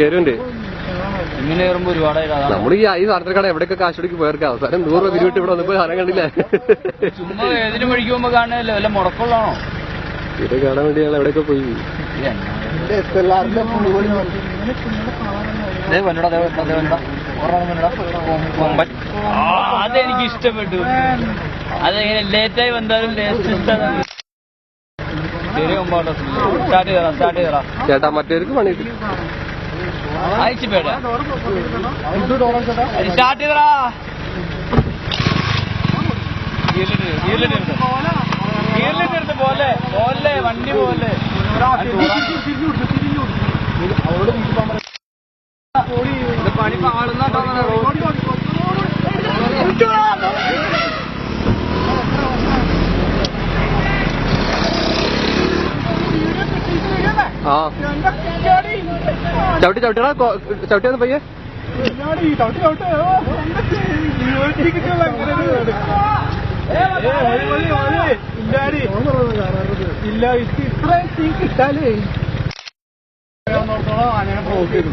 കയറുണ്ട്. ഇങ്ങനെ കയറുമ്പോ ഒരുപാട് നമ്മൾ ഈ സാധനത്തിൽ കട എവിടെയൊക്കെ കാശ് കൊടുക്കി പോയർക്ക് അവസാനം 100 രൂപ പിരിവിട്ട് ഇവിടെ വന്നപ്പോ സാധനം കണ്ടില്ലേ? ചുമ്മാ ഏതിനും വഴിക്കുമ്പോ കാണുന്നല്ലോ വല്ല മുടക്കുള്ളതാണോ ഇത് കാണാൻ വേണ്ടി ഞങ്ങൾ എവിടെയൊക്കെ പോയി. അതെനിക്ക് ഇഷ്ടപ്പെട്ടു. അതെങ്ങനെ ലേറ്റായി വന്നാലും ശരി ഒമ്പാട്ടോ സ്റ്റാർട്ട് ചെയ്തറാം ചേട്ടാ മറ്റേർക്ക് പണി കിട്ടി. അയച്ചു പേടാ സ്റ്റാർട്ട് ചെയ്തറാ ഗീറിലിട്ട് പോലെ പോലെ വണ്ടി പോലെ പണി പാടുന്നാട്ടോ. ആ ചവിട്ടിയാ ചവിട്ടിയാന്ന് പയ്യെ ഇല്ല ഇത്ര തീ കിട്ടാലേ അങ്ങനെ ബ്ലോക്ക് ചെയ്തു.